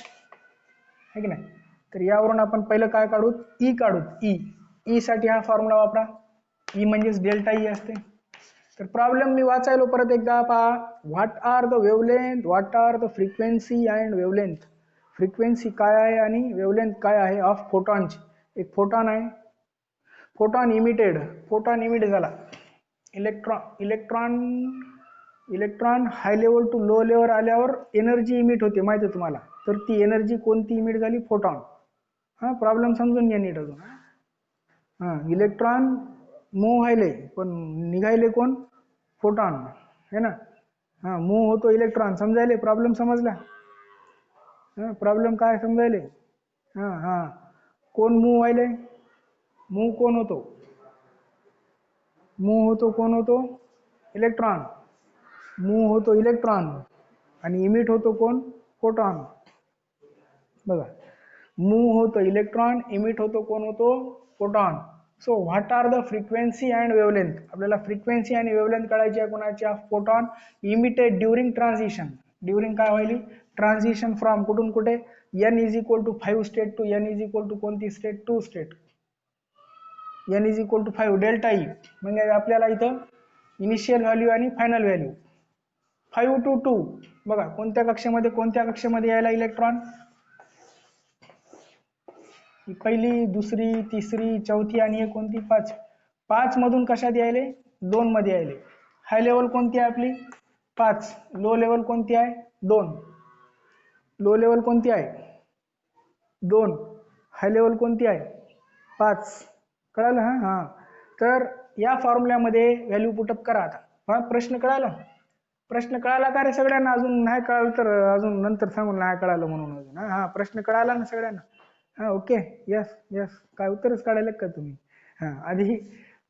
Speaker 1: है की नाही? तर यावरून आपण पहिलं काय काढू? ई काढू. ई साठी हा फॉर्म्युला वापरा. ई म्हणजेच डेल्टा ई असते. तर प्रॉब्लेम मी वाचायलो परत एकदा पहा. What are the wavelength, what are the frequency and wavelength. Frequency काय आहे आणि वेवलेंथ काय आहे ऑफ फोटॉनची. एक फोटॉन आहे, फोटॉन इमिटेड, फोटॉन इमिट झाला. Electron electron high level to low level आल्यावर एनर्जी इमिट होते माहिती आहे तुम्हाला. तर ती एनर्जी कोणती इमिट झाली, फोटॉन. हा प्रॉब्लेम समजून घ्या नीट अजून. हा इलेक्ट्रॉन मूव्ह व्हायले पण निघायले कोण, फोटॉन है ना. हा मूव्ह होतो इलेक्ट्रॉन, समजायले प्रॉब्लेम समजला. हा प्रॉब्लेम काय समजायले. हा हा कोण मूव्ह व्हायले, मूव्ह कोण होतो, मूव्ह होतो कोण होतो, इलेक्ट्रॉन. मूव्ह होतो इलेक्ट्रॉन आणि इमिट होतो कोण, फोटॉन. बघा मूव्ह होतो इलेक्ट्रॉन, इमिट होतो कोण होतो, photon. So what are the frequency and wavelength. आपल्याला फ्रिक्वेन्सी आणि वेवलेंथ काढायची आहे कोणाची, photon emitted during transition. During काय होईल, ट्रान्झिशन फ्रॉम कुठून कुठे, n is equal to 5 state to n is equal to कोणती state, 2 state. n is equal to 5 delta E. म्हणजे आपल्याला इथं इनिशियल व्हॅल्यू आणि फायनल व्हॅल्यू 5 to 2. बघा कोणत्या कक्षेमध्ये यायला इलेक्ट्रॉन, पहिली, दुसरी, तिसरी, चौथी आणि हे कोणती, 5. 5 मधून कशात यायले, 2 मध्ये यायले. हाय लेवल कोणती आहे आपली, 5. लो लेवल कोणती आहे, 2. लो लेवल कोणती आहे, 2. हाय लेवल कोणती आहे, 5. कळालं. हा हा तर या फॉर्म्युल्यामध्ये व्हॅल्यू पुटअप करा आता. हा प्रश्न कळाला, प्रश्न कळाला का रे सगळ्यांना. अजून नाही कळालं तर अजून नंतर सांगून नाही कळालं म्हणून अजून. हा प्रश्न कळाला ना सगळ्यांना. हा ओके, यस यस. काय उत्तरच काढायला का तुम्ही. हा आधी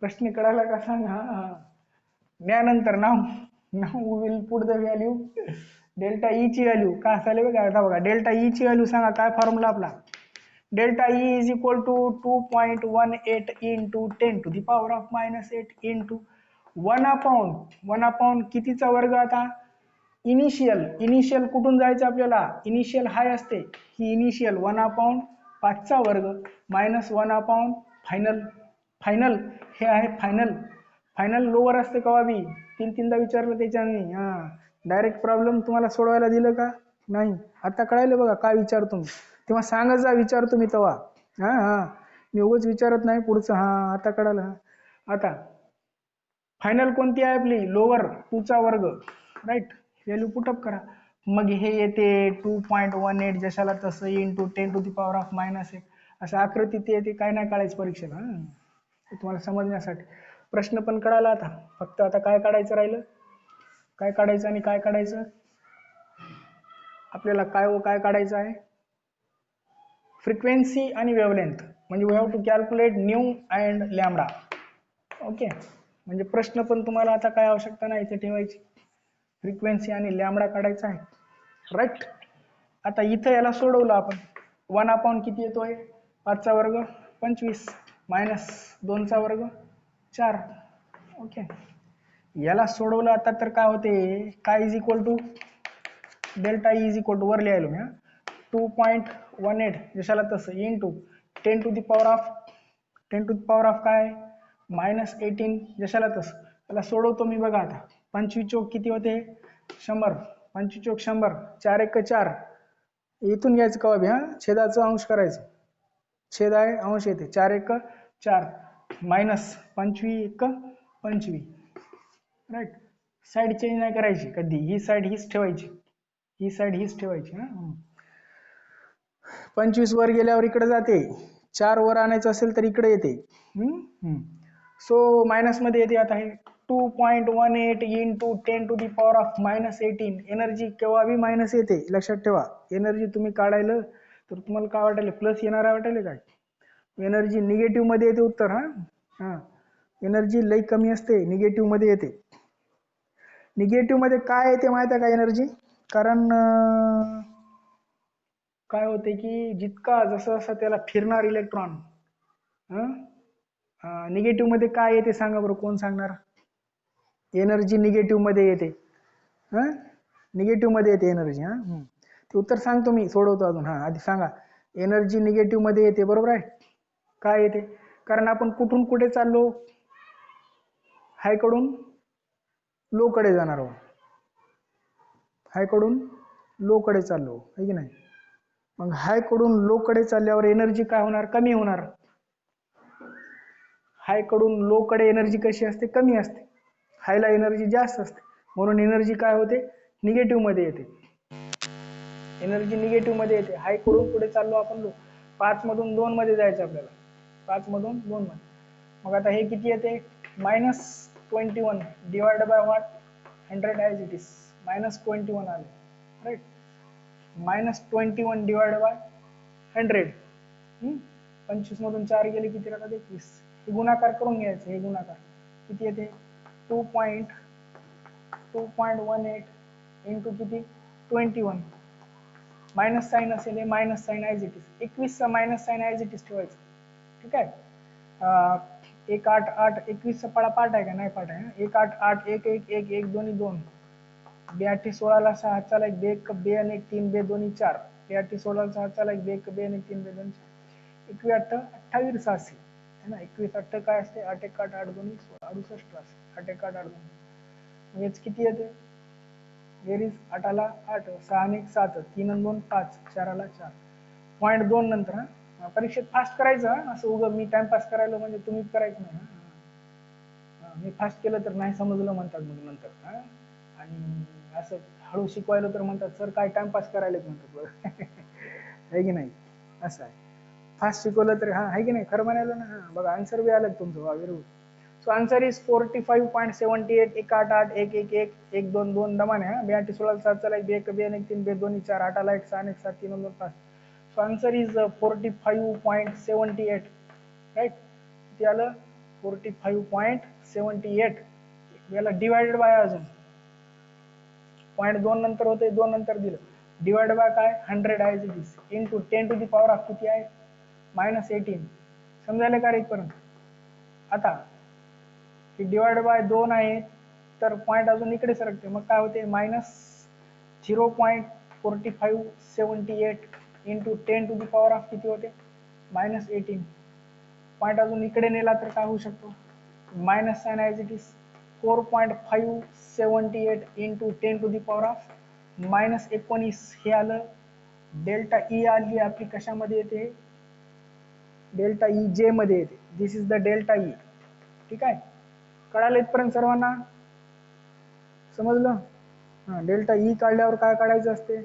Speaker 1: प्रश्न कळाला का सांग. हा हा त्यानंतर now will put the value delta E ची व्हॅल्यू काय असायला बघा. आता बघा डेल्टा ई ची व्हॅल्यू सांगा, काय फॉर्म्युला आपला. Delta E is equal to 2.18 into 10 to the power of -8 into 1/1 कितीचा वर्ग. आता इनिशियल कुठून जायचं आपल्याला, इनिशियल हाय असते ही, इनिशियल 1/5चा वर्ग -1/, फायनल. फायनल हे आहे फायनल. फायनल लोअर असते कवा बी. तीनदा विचारलं त्याच्याने. हा डायरेक्ट प्रॉब्लेम तुम्हाला सोडवायला दिलं का नाही. आता कळायलं बघा काय विचारतो मी, तेव्हा सांगत जा विचारतो मी तेव्हा. हा हा मी उगाच विचारत नाही पुढचं. हा आता कळालं. आता फायनल कोणती आहे आपली, लोअर 2चा वर्ग, राईट. व्हॅल्यू पुटअप करा. मग हे येते 2.18 जशाला तसं into 10 to the power of -8. असं आकृती ते येते. काय नाही काढायचं परीक्षेला. तुम्हाला समजण्यासाठी. प्रश्न पण कळाला आता. फक्त आता काय काढायचं राहिलं, काय काढायचं आणि काय काढायचं आपल्याला, काय काढायचं आहे, फ्रिक्वेन्सी आणि वेवलेंथ. म्हणजे we have to calculate nu and lambda. Okay, म्हणजे प्रश्न पण तुम्हाला आता काय आवश्यकता नाही इथे ठेवायची. फ्रिक्वेन्सी आणि लॅम्बडा काढायचा आहे, राईट. आता इथं याला सोडवलं आपण. 1/, किती येतोय, 5चा वर्ग 25 मायनस 2चा वर्ग 4. ओके, याला सोडवलं आता तर काय होते, काय is equal to delta E is equal to, वर लिहायलो मी 2.18 जशाला तसं into 10 to the power of काय -18 जशाला तसं. त्याला सोडवतो मी बघा आता. 25 चोक किती होते, 100. 25 चोक 100, 4 1 4. इथून घ्यायचं कवा बी. हा छेदाचं अंश करायचं, छेद आहे अंश येते. 4 1 4 मायनस 25 1 25, राईट. साईड चेंज नाही करायची कधी, ही साईड हीच ठेवायची, ही साईड हीच ठेवायची. हा 25 वर गेल्यावर इकडे जाते, 4 वर आणायचं असेल तर इकडे येते. सो मायनस मध्ये येते. आता हे 2.18 into 10 to the power of -18. Energy केव्हा बी मायनस येते, लक्षात ठेवा. एनर्जी तुम्ही काढायला तर तुम्हाला काय वाटेल, प्लस येणार आहे वाटेल काय. एनर्जी निगेटिव्ह मध्ये येते उत्तर. हा एनर्जी लई कमी असते, निगेटिव्ह मध्ये येते. निगेटिव्ह मध्ये काय येते माहिती आहे का एनर्जी, कारण काय होते की जितका जसं त्याला फिरणार इलेक्ट्रॉन, निगेटिव्ह मध्ये काय येते सांगा बरं, कोण सांगणार. एनर्जी निगेटिव्ह मध्ये येते. निगेटिव्ह मध्ये येते एनर्जी. ते उत्तर सांगतो मी, सोडवतो अजून. आधी सांगा, एनर्जी निगेटिव्ह मध्ये येते, बरोबर आहे. काय येते, कारण आपण कुठून कुठे चाललो, हाय कडून लो कडे जाणार आहोत, हाय कडून लो कडे चाललो आहे की नाही. मग हाय कडून लो कडे चालल्यावर एनर्जी काय होणार, कमी होणार. हाय कडून लो कडे एनर्जी कशी असते, कमी असते. हायला एनर्जी जास्त असते, म्हणून एनर्जी काय होते, निगेटिव्ह मध्ये येते. एनर्जी निगेटिव्ह मध्ये येते. हाय कडून पुढे चाललो आपण लो, 5 मधून 2 मध्ये जायचं आपल्याला, 5 मधून 2 मध्ये. मग आता हे किती येते, -21 divide by what, 100 as it is, -21 आले, राईट. -21 डिवाइड बाय 100, 25 मधून 4 गेले किती राहतात, 21. हे गुणाकार करून घ्यायचं, हे गुणाकार किती येते, 2.18 इंटू किती, 21. मायनस साइन असेल, हे minus sign as it is, 21 चा minus sign as it is ठेवायचं. ठीक आहे. 1 8 8 21 चा पाडा पाठ आहे का, नाही पाठ आहे. 1 8 8 1 1 1 1 2 2, 2 8 16 ला 6 चाला 1 2 1 2 आणि 1 3 2 2 4, 2 8 16 ला 6 चाला 1 2 1 2 आणि 3 2 2 4, 21 8 28 असेल है ना. 21 8 काय असते, 8 1 8 8 2 16 68 असेल, 8 1 8 8 2. म्हणजे किती येते, बेरीज 8 ला 8, 6 आणि 1 7, 3 आणि 2 5, 4 ला 4. पॉईंट 2 नंतर परीक्षेत फास्ट करायचं, असं उगं मी टाइमपास करायला म्हणजे तुम्ही करायचं नाही. मी फास्ट केलं तर नाही समजलं म्हणतात मग नंतर, आणि असं हळू शिकवायला तर म्हणतात सर काय टाइमपास करायला म्हणतात. आहे की नाही, असं आहे. फास्ट शिकवलं तर आहे की नाही, खरं म्हणायला ना. बघा आन्सर बी आलं तुमचं, बरोबर. So answer is 45.78. 1 8 8 1 1 1 1 2 2 दमाने, 2 8 16 7 1 2 1 2 आणि 3 2 2 4, 8 ला 1 6 1 7 3 2 5. So answer is 45.78, right. किती आलं, 45.78. याला डिवाइडेड बाय अजून पॉईंट 2 नंतर होते, 2 नंतर दिलं, डिवाइड बाय काय, 100 as it is, into 10 to the power of किती आहे, -18. समजायला का रे इथपर्यंत. आता ही डिवाइड बाय 2 आहे, तर पॉईंट अजून इकडे सरकते, मग काय होते, -0.4578 into 10 to the power of किती होते, -18. पॉईंट अजून इकडे नेला तर काय होऊ शकतो, minus sign as it is, 4.578 into 10 to the power of -19. हे आलं. डेल्टा ई आली आपली कशामध्ये येते, डेल्टा ई जे मध्ये येते. दिस इज द डेल्टा ई. ठीक आहे, कळालं इथपर्यंत सर्वांना, समजलं. डेल्टा ई काढल्यावर काय काढायचं असते,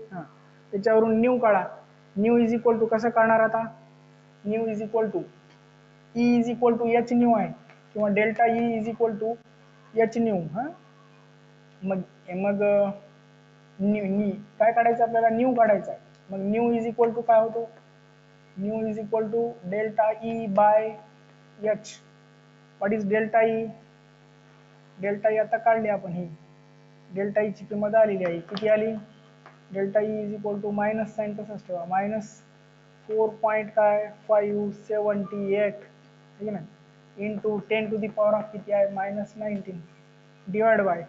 Speaker 1: त्याच्यावरून न्यू काढा. न्यू इज इक्वल टू कसं काढणार आता, nu is equal to E is equal to H nu आहे, किंवा delta E is equal to H nu. मग मग न्यू काय काढायचं आपल्याला, न्यू काढायचा आहे. मग न्यू इज इक्वल टू काय होतो, nu is equal to delta E by h. What is delta E, delta E आता काढली आपण, ही डेल्टा ई ची किंमत आलेली आहे, किती आली, delta E is equal to minus sign तसंच ठेवा, -4.578 ठीक आहे ना, into 10 to the power of किती आहे, -19, डिवाइड बाय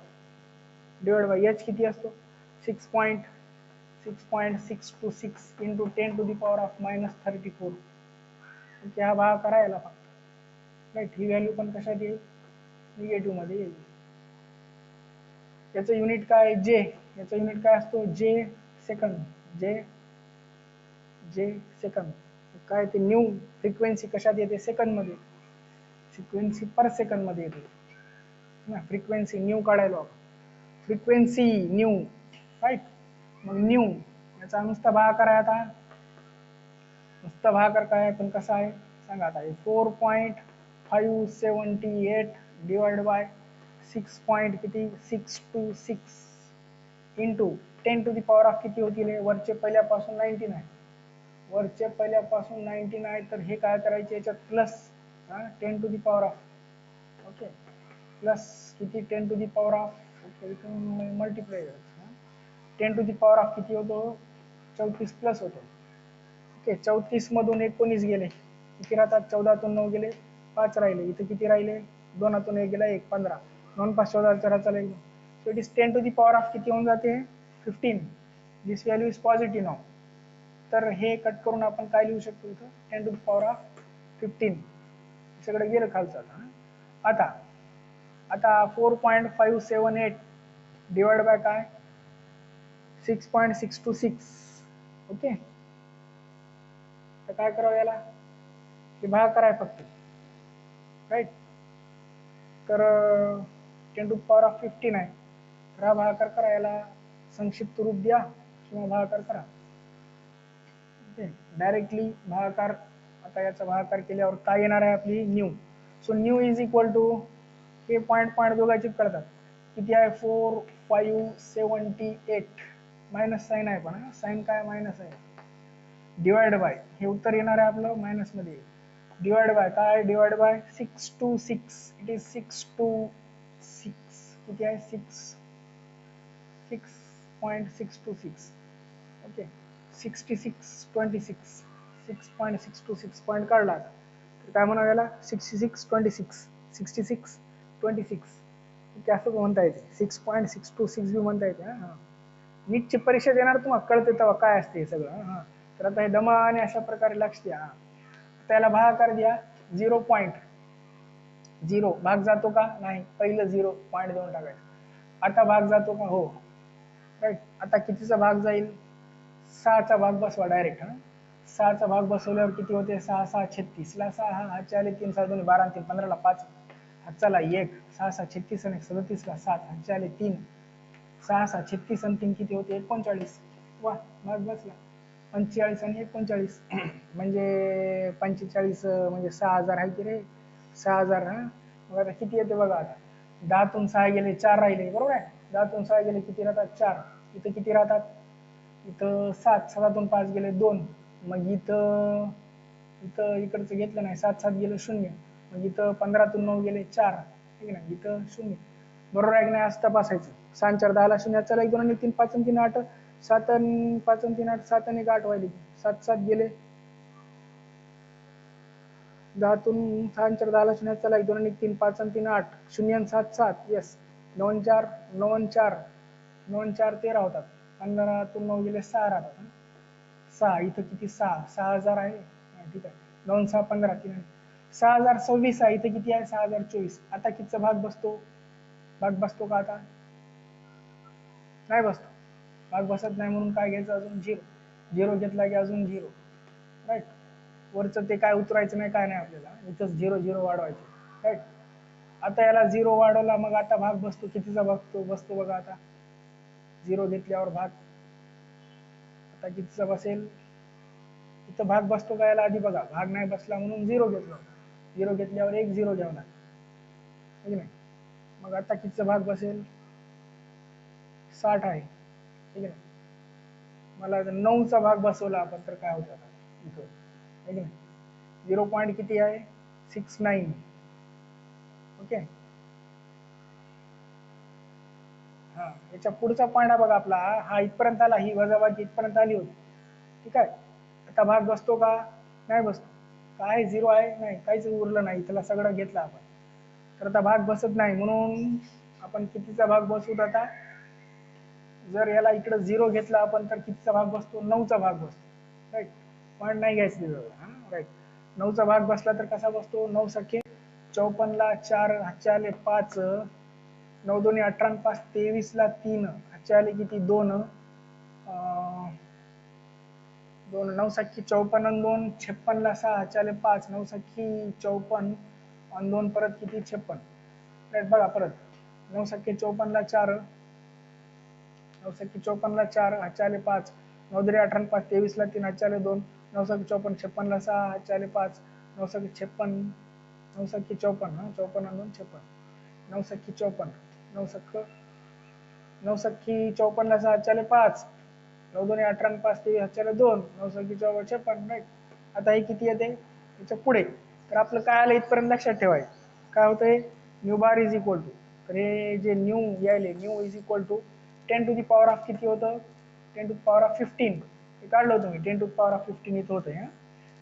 Speaker 1: एच किती असतो, 6.626 into 10 to the power of -34. Okay, हा भाग करायला फक्त, राईट. ही व्हॅल्यू पण कशात येईल, निगेटिव्ह मध्ये येईल. याचं युनिट काय, जे. याचं युनिट काय असतो, जे सेकंद, जे सेकंद. काय ते न्यू फ्रिक्वेन्सी कशात येते, सेकंद मध्ये, फ्रिक्वेन्सी पर सेकंद मध्ये येते ना. फ्रिक्वेन्सी न्यू काढायला, फ्रिक्वेन्सी न्यू, राईट. मग न्यू याचा नुसता भागाकार आहे. आता नुसता भागाकार काय, पण कसा आहे सांगा आता. 4.578 divide by 6.626 into 10 to the power of किती होतील, वरचे पहिल्यापासून 19 आहे, वरचे पहिल्यापासून 19 आहे, तर हे काय करायचे, याच्यात plus 10 to the power of, okay, plus किती, 10 to the power of, okay, इथून मल्टिप्लाय करायचं, 10 टू द पॉवर ऑफ किती होतो, 34 प्लस होतो. ओके, 34 मधून 19 गेले, किती राहतात, 14तून 9 गेले, 5 राहिले, इथे किती राहिले, 2तून 1 गेला 1, 15, 2 5 14 4 चालेल. So it is 10 to the power of किती होऊन जाते, 15. दिस व्हॅल्यू इज पॉझिटिव्ह नाव. तर हे कट करून आपण काय लिहू शकतो, इथं 10 टू द पॉवर ऑफ 15. सगळं गेलं खालचं. आता 4.578 डिवाइड बाय काय 6.626. ओके, तर काय करावं याला, हे भाग कराय फक्त, राईट. तर 10⁻15 आहे, तर हा भागाकार करा, याला संक्षिप्त रूप द्या किंवा भागाकार करा. ओके, डायरेक्टली भागाकार, आता याचा भागाकार केल्यावर काय येणार आहे आपली nu. So nu is equal to, हे पॉईंट पॉईंट दोघांची कळतात, किती आहे 4578, मायनस साईन आहे, पण साईन काय मायनस आहे, डिवाइड बाय, हे उत्तर येणार आहे आपलं मायनस मध्ये, डिवाइड बाय काय, डिवाइड बाय 626, इट इज 626, किती आहे 6.626. ओके, 6626, 6.626 पॉईंट काढला, तर काय म्हणा याला 6626, 6626, असं म्हणता येते, 6.626 बी म्हणता येते. हा, नीटची परीक्षा देणार तुम्हाला कळते तेव्हा काय असते सगळं. हा, तर आता हे दमा आणि अशा प्रकारे लक्ष द्या. त्याला भागाकार द्या, 0.0 भाग जातो का, नाही, पहिलं 0 पॉईंट देऊन टाकायचं. आता भाग जातो का, हो, राईट. आता कितीचा भाग जाईल, 6चा भाग बसवा डायरेक्ट. 6चा भाग बसवल्यावर किती होते, 6 6 36 ला 6, हा 4 3 6 2 12 3 15 ला 5, चला 1, 6 6 36 आणि 37 ला 7, 4 3, 6 6 36 आणि 3 किती होते 39. वा, भाग बसला. 45 आणि 39 म्हणजे 45 म्हणजे 6000 आहे की रे, 6000. हा, मग आता किती येते बघा, आता 10तून 6 गेले 4 राहिले, बरोबर आहे. 10तून 6 गेले किती राहतात 4, इथं किती राहतात, इथं 7, 7तून 5 गेले 2, मग इथं इथं इकडचं घेतलं नाही, 7 7 गेलं 0, मग इथं 15तून 9 गेले 4, ठीक ना, इथं 0, बरोबर आहे की नाही, असं तपासायचं. 6 4 10 ला 0, चला 1 2 आणि 3 5 आणि 3 8, 7 आणि 5 आणि 3 8, 7 आणि 1 8 व्हायले, 7 7 गेले, 10तून 6 4 10 ला 0, चला 1 2 आणि 3 5 आणि 3 8, 0 आणि 7 7, यस, 9 4 9 4 9 4 13 होतात, 15तून 9 गेले 6 राहतात. 6 इथं किती, 6 6000 आहे, ठीक आहे, 9 6 15 3 6026 आहे, इथं किती आहे 6024. आता कितीचा भाग बसतो, भाग बसतो का, आता नाही बसतो, भाग बसत नाही, म्हणून काय घ्यायचं, अजून 0, 0 घेतला की अजून 0, राईट. वरचं ते काय उतरायचं नाही, काय नाही, आपल्याला इथंच 0 0 वाढवायचे, राईट. आता याला 0 वाढवला, मग आता भाग बसतो, कितीचा बसतो बघा, आता 0 घेतल्यावर भाग, आता कितीचा बसेल, इथं भाग बसतो का, याला आधी बघा, भाग नाही बसला म्हणून 0 घेतला, 0 घेतल्यावर 1 0 घ्यावला, ठीक नाही, मग आता कितीचा भाग बसेल, 60 आहे, ठीक आहे. मला 9चा भाग बसवला आपण, तर काय होतं आता इथं, ठीक नाही, 0 पॉईंट किती आहे 69. ओके, हा, याच्या पुढचा पॉईंट बघा आपला, हा इथपर्यंत आला, ही वजाबाकी इथपर्यंत आली होती, ठीक आहे. आता भाग बसतो का, नाही बसतो, काय 0 आहे, नाही, काहीच उरलं नाही, त्याला सगळं घेतलं आपण, तर आता भाग बसत नाही, म्हणून आपण कितीचा भाग बसवू, आता जर याला इकडे 0 घेतला आपण, तर कितीचा भाग बसतो, 9चा भाग बसतो, राईट. पॉईंट नाही घ्यायचं तिथं, हा, राईट. 9चा भाग बसला तर कसा बसतो, 9 सखे 54 ला 4, हातच्या आले 5, 9 2 18 5 23 ला 3, हातच्या आले किती 2, 2 9 सख्खी 54 आणि 2 56 ला 6, हातच्या आले 5, 9 सख्खी 54 आणि 2 परत किती 56, राईट. बघा परत, 9 सख्खी 54 ला 4, 9 सख्खी 54 ला 4, हातच्या आले 5, 9 2 18 5 23 ला 3, हातच्या आले 2, 9 सख्खी 54 56 ला 6, हातच्या आले 5, 9 सख्खी 56, 9 सख्खी 54, हा 54 आणि 2 56, 9 सख्खी 54, 9 सख्खी 54 ला 6, हातच्या आले 5, 9 2 18 5 23, हातच्या आले 2, 9 सख्खी 54 56, राईट. आता हे किती येते याच्या पुढे, तर आपलं काय आलं इथपर्यंत लक्षात ठेवायचं, काय होतंय, nu bar is equal to, तर हे जे न्यू यायले, nu is equal to 10 to the power of किती होतं, 10 टू दी पॉवर ऑफ 15, हे काढलं होतं मी, 10 टू दी पॉवर ऑफ 15 इथं होतं.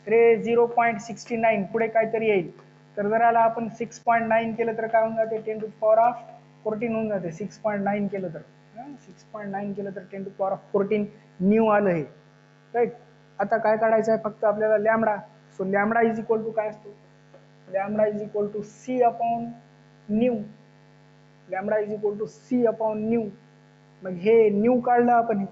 Speaker 1: तर हे 0.69 पुढे काहीतरी येईल, तर जर याला आपण 6.9 केलं तर काय होऊन जाते, 10 टू दी पॉवर ऑफ 14 होऊन जाते, 6.9 केलं तर, 6.9 केलं तर 10 to the power of 14 nu आलं हे, राईट. आता काय काढायचं आहे फक्त आपल्याला, lambda. So lambda is equal to काय असतो, lambda is equal to C upon nu, lambda is equal to C upon nu, मग हे न्यू काढलं आपण हे,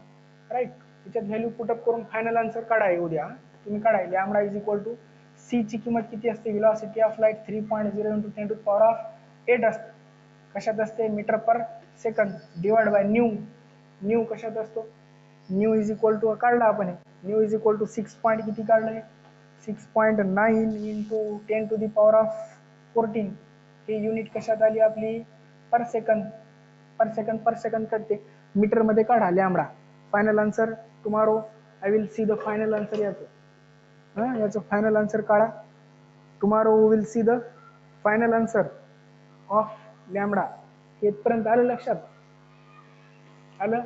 Speaker 1: राईट. त्याच्यात व्हॅल्यू पुटअप करून फायनल आन्सर काढाय उद्या तुम्ही काढाय lambda is equal to c ची किंमत किती असते, व्हेलॉसिटी ऑफ लाईट 3.0 × 10⁸ असते. कशात असते, metre per second divide by nu. Nu कशात असतो, न्यू इज इक्वल टू काढला आपण हे, nu is equal to 6 point किती काढलंय, 6.9 × 10⁻14. हे युनिट कशात आली आपली, पर सेकंद. पर सेकंद करते मीटर मध्ये काढा lambda. Final answer tomorrow I will see the final answer याचं. याचं फायनल आन्सर काढा. Tomorrow will see the final answer of lambda. इथपर्यंत आलं लक्षात, आलं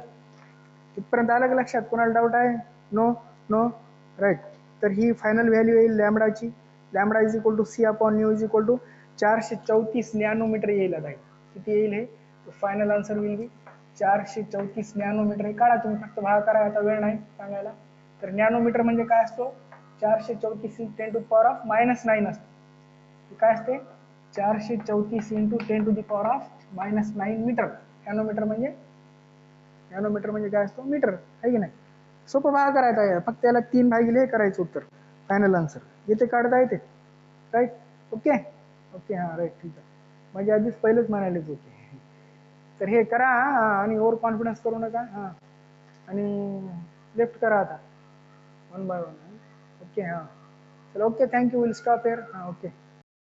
Speaker 1: इथपर्यंत आलं का लक्षात, कोणाला डाऊट आहे, नो नो, राईट. तर ही फायनल व्हॅल्यू येईल लॅम्बडाची. Lambda is equal to C upon nu is equal to 434 nanometre येईल आता. किती येईल हे, final answer will be 434 nanometre. हे काढा तुम्ही, फक्त भागाकार आहे, आता वेळ नाही सांगायला. तर नॅनोमीटर म्हणजे काय असतो, 434 × 10⁻⁹ असते. काय असते, 434 × 10⁻⁹ मीटर. नॅनोमीटर म्हणजे काय असतो, मीटर, आहे की नाही. सोपं भाग करायचा आहे, फक्त त्याला 3 भागिले करायचं उत्तर, फायनल आन्सर येते, काढता येते, राईट. ओके ओके, हां राईट, ठीक आहे. म्हणजे आधीच पहिलेच म्हणायलेच ओके. तर हे करा आणि ओव्हर कॉन्फिडन्स करू नका. हां, आणि लेफ्ट करा आता 1 बाय 1. ओके, हां चला, okay, thank you, will stop here. हां, ओके.